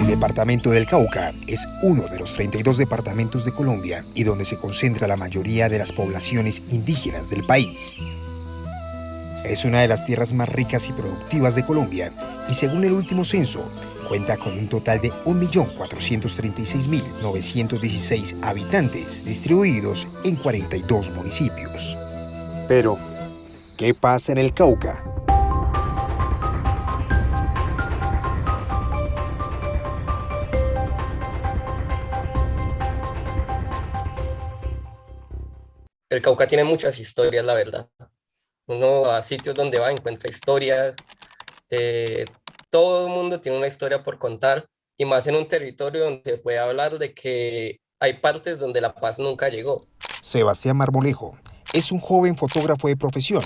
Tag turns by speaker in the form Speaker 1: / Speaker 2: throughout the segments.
Speaker 1: El departamento del Cauca es uno de los 32 departamentos de Colombia y donde se concentra la mayoría de las poblaciones indígenas del país. Es una de las tierras más ricas y productivas de Colombia y según el último censo, cuenta con un total de 1.436.916 habitantes distribuidos en 42 municipios. Pero, ¿qué pasa en el Cauca?
Speaker 2: El Cauca tiene muchas historias, la verdad. Uno a sitios donde va encuentra historias. eh, Todo el mundo tiene una historia por contar y más en un territorio donde se puede hablar de que hay partes donde la paz nunca llegó.
Speaker 1: Sebastián Marmolejo es un joven fotógrafo de profesión,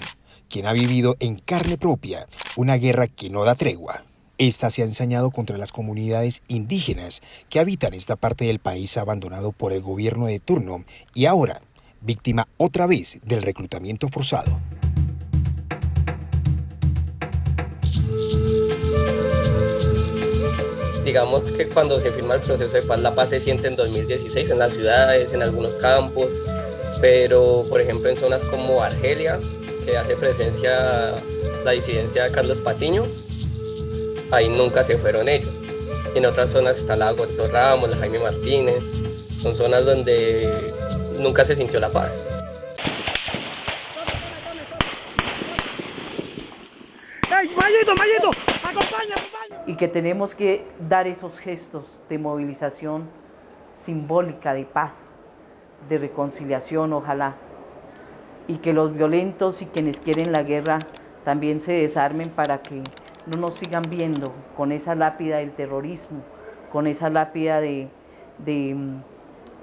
Speaker 1: quien ha vivido en carne propia una guerra que no da tregua. Esta se ha ensañado contra las comunidades indígenas que habitan esta parte del país abandonado por el gobierno de turno y ahora víctima otra vez del reclutamiento forzado.
Speaker 2: Digamos que cuando se firma el proceso de paz, la paz se siente en 2016 en las ciudades, en algunos campos, pero por ejemplo en zonas como Argelia, que hace presencia la disidencia de Carlos Patiño, ahí nunca se fueron ellos. Y en otras zonas está la Gordon Ramos, la Jaime Martínez, son zonas donde nunca se sintió la paz.
Speaker 3: ¡Ey, Mayito, Mayito! ¡Acompaña, acompaña!
Speaker 4: Y que tenemos que dar esos gestos de movilización simbólica de paz, de reconciliación, ojalá. Y que los violentos y quienes quieren la guerra también se desarmen para que no nos sigan viendo con esa lápida del terrorismo, con esa lápida de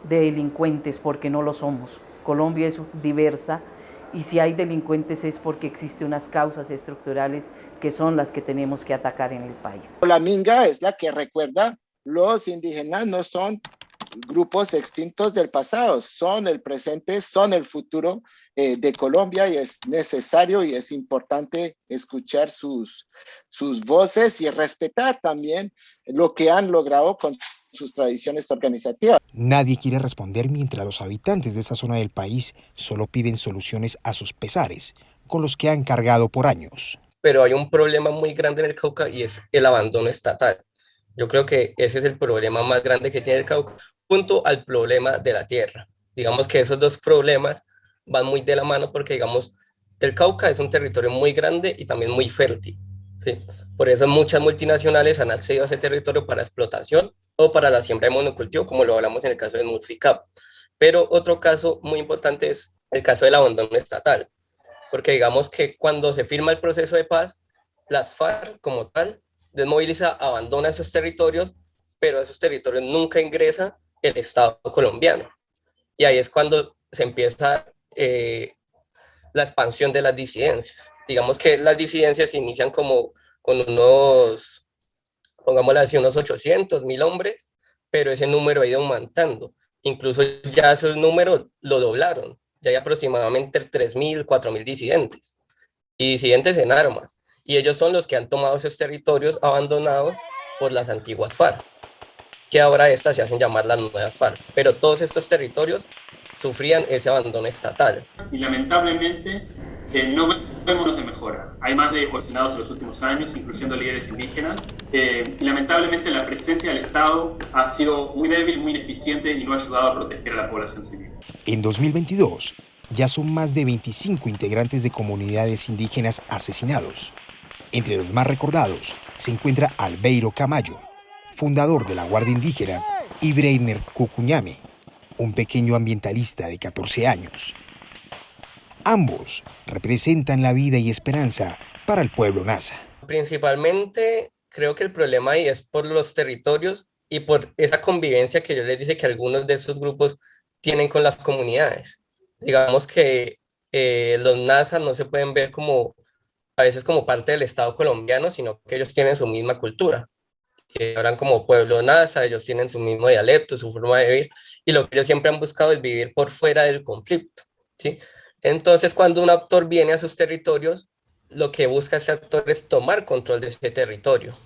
Speaker 4: delincuentes, porque no lo somos. Colombia es diversa y si hay delincuentes es porque existen unas causas estructurales que son las que tenemos que atacar en el país.
Speaker 5: La minga es la que recuerda, los indígenas no son grupos extintos del pasado, son el presente, son el futuro de Colombia y es necesario y es importante escuchar sus voces y respetar también lo que han logrado con sus tradiciones organizativas.
Speaker 1: Nadie quiere responder mientras los habitantes de esa zona del país solo piden soluciones a sus pesares, con los que han cargado por años.
Speaker 2: Pero hay un problema muy grande en el Cauca y es el abandono estatal. Yo creo que ese es el problema más grande que tiene el Cauca, junto al problema de la tierra. Digamos que esos dos problemas van muy de la mano porque, digamos, el Cauca es un territorio muy grande y también muy fértil, ¿sí? Por eso muchas multinacionales han accedido a ese territorio para explotación o para la siembra de monocultivo, como lo hablamos en el caso de Mulficap. Pero otro caso muy importante es el caso del abandono estatal, porque digamos que cuando se firma el proceso de paz, las FARC como tal desmoviliza, abandona esos territorios, pero a esos territorios nunca ingresa el Estado colombiano. Y ahí es cuando se empieza la expansión de las disidencias. Digamos que las disidencias se inician como con unos, pongámoslo así, unos 800.000 hombres, pero ese número ha ido aumentando. Incluso ya esos números lo doblaron. Ya hay aproximadamente 3.000, 4.000 disidentes y disidentes en armas. Y ellos son los que han tomado esos territorios abandonados por las antiguas FARC, que ahora estas se hacen llamar las nuevas FARC. Pero todos estos territorios sufrían ese abandono estatal.
Speaker 6: Y lamentablemente no vemos de mejora. Hay más de cohecinados en los últimos años, incluyendo líderes indígenas. Y lamentablemente la presencia del Estado ha sido muy débil, muy ineficiente y no ha ayudado a proteger a la población civil.
Speaker 1: En 2022, ya son más de 25 integrantes de comunidades indígenas asesinados. Entre los más recordados se encuentra Albeiro Camayo, fundador de la Guardia Indígena, y Breiner Cucuñame, un pequeño ambientalista de 14 años. Ambos representan la vida y esperanza para el pueblo nasa.
Speaker 2: Principalmente creo que el problema ahí es por los territorios y por esa convivencia que yo les dije que algunos de esos grupos tienen con las comunidades. Digamos que los nasa no se pueden ver como a veces como parte del Estado colombiano, sino que ellos tienen su misma cultura. Hablan como pueblo nasa, ellos tienen su mismo dialecto, su forma de vivir, y lo que ellos siempre han buscado es vivir por fuera del conflicto, ¿sí? Entonces, cuando un actor viene a sus territorios, lo que busca ese actor es tomar control de ese territorio.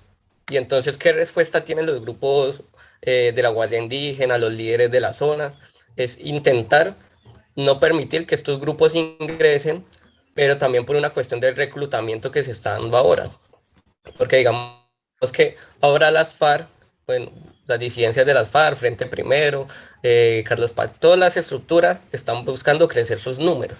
Speaker 2: Y entonces, ¿qué respuesta tienen los grupos de la Guardia Indígena, los líderes de la zona? Es intentar no permitir que estos grupos ingresen, pero también por una cuestión del reclutamiento que se está dando ahora. Porque digamos que ahora las FARC, bueno, las disidencias de las FARC, Frente Primero, Carlos Paz, todas las estructuras están buscando crecer sus números.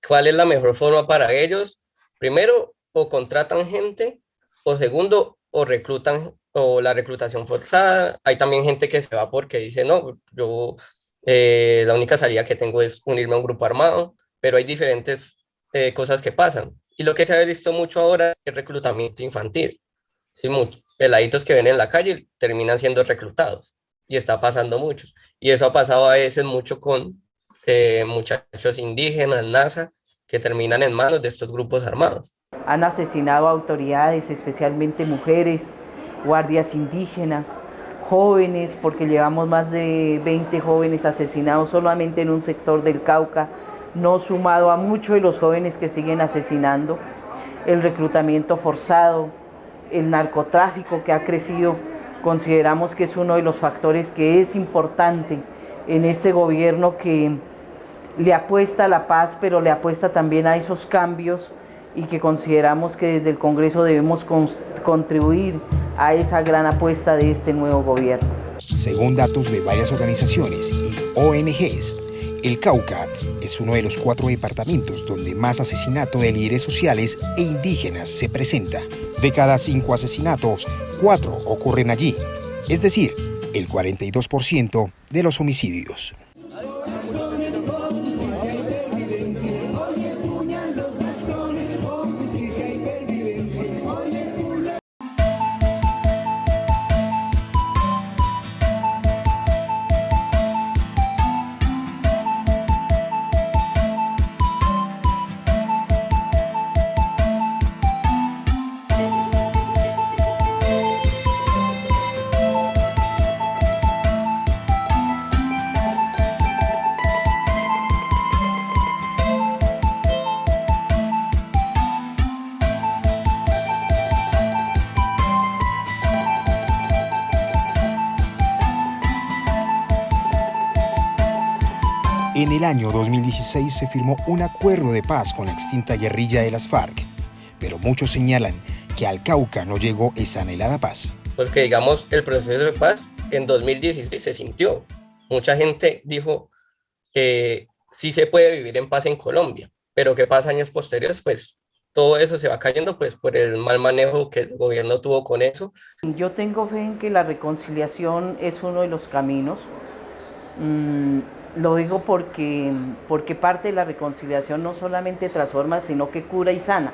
Speaker 2: ¿Cuál es la mejor forma para ellos? Primero, o contratan gente, o segundo, o reclutan, o la reclutación forzada. Hay también gente que se va porque dice, no, yo la única salida que tengo es unirme a un grupo armado, pero hay diferentes cosas que pasan. Y lo que se ha visto mucho ahora es el reclutamiento infantil. Sí, muchos peladitos que ven en la calle terminan siendo reclutados y está pasando mucho. Y eso ha pasado a veces mucho con muchachos indígenas, NASA, que terminan en manos de estos grupos armados.
Speaker 4: Han asesinado a autoridades, especialmente mujeres, guardias indígenas, jóvenes, porque llevamos más de 20 jóvenes asesinados solamente en un sector del Cauca, no sumado a muchos de los jóvenes que siguen asesinando, el reclutamiento forzado, el narcotráfico que ha crecido. Consideramos que es uno de los factores que es importante en este gobierno, que le apuesta a la paz, pero le apuesta también a esos cambios, y que consideramos que desde el Congreso debemos contribuir a esa gran apuesta de este nuevo gobierno.
Speaker 1: Según datos de varias organizaciones y ONGs, el Cauca es uno de los 4 departamentos donde más asesinato de líderes sociales e indígenas se presenta. De cada 5 asesinatos, 4 ocurren allí, es decir, el 42% de los homicidios. En el año 2016 se firmó un acuerdo de paz con la extinta guerrilla de las FARC, pero muchos señalan que al Cauca no llegó esa anhelada paz.
Speaker 2: Porque digamos, el proceso de paz en 2016 se sintió. Mucha gente dijo que sí se puede vivir en paz en Colombia, pero ¿qué pasa años posteriores? Pues todo eso se va cayendo pues por el mal manejo que el gobierno tuvo con eso.
Speaker 4: Yo tengo fe en que la reconciliación es uno de los caminos. Lo digo porque parte de la reconciliación no solamente transforma, sino que cura y sana.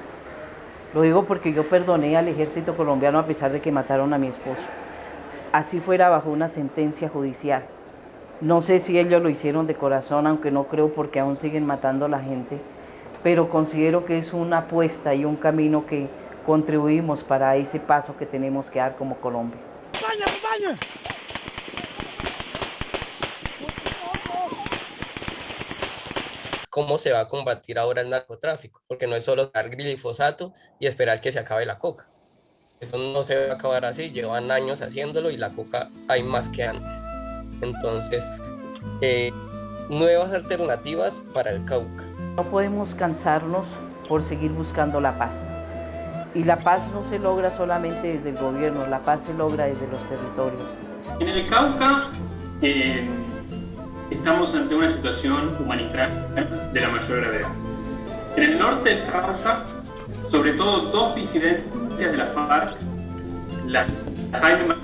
Speaker 4: Lo digo porque yo perdoné al ejército colombiano a pesar de que mataron a mi esposo. Así fuera bajo una sentencia judicial. No sé si ellos lo hicieron de corazón, aunque no creo, porque aún siguen matando a la gente, pero considero que es una apuesta y un camino que contribuimos para ese paso que tenemos que dar como Colombia.
Speaker 3: ¡Acompaña, acompaña!
Speaker 2: ¿Cómo se va a combatir ahora el narcotráfico? Porque no es solo dar glifosato y esperar que se acabe la coca. Eso no se va a acabar así, llevan años haciéndolo y la coca hay más que antes. Entonces, nuevas alternativas para el Cauca.
Speaker 4: No podemos cansarnos por seguir buscando la paz. Y la paz no se logra solamente desde el gobierno, la paz se logra desde los territorios.
Speaker 6: En el Cauca estamos ante una situación humanitaria de la mayor gravedad. En el norte del Cauca, sobre todo 2 disidencias de la FARC, la Jaime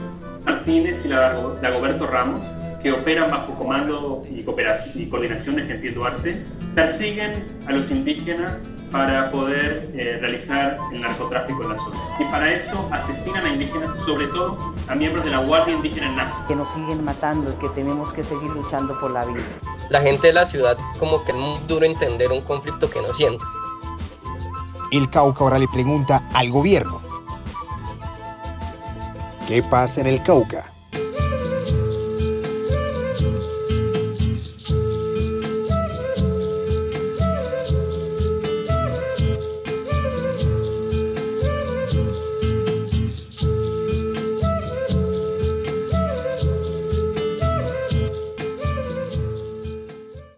Speaker 6: Martínez y la Dagoberto Ramos, que operan bajo comando y coordinación de Gentil Duarte, persiguen a los indígenas para poder realizar el narcotráfico en la zona. Y para eso asesinan a indígenas, sobre todo a miembros de la Guardia Indígena NASA.
Speaker 4: Que nos siguen matando y que tenemos que seguir luchando por la vida.
Speaker 2: La gente de la ciudad como que es muy duro entender un conflicto que no siente.
Speaker 1: El Cauca ahora le pregunta al gobierno: ¿qué pasa en el Cauca?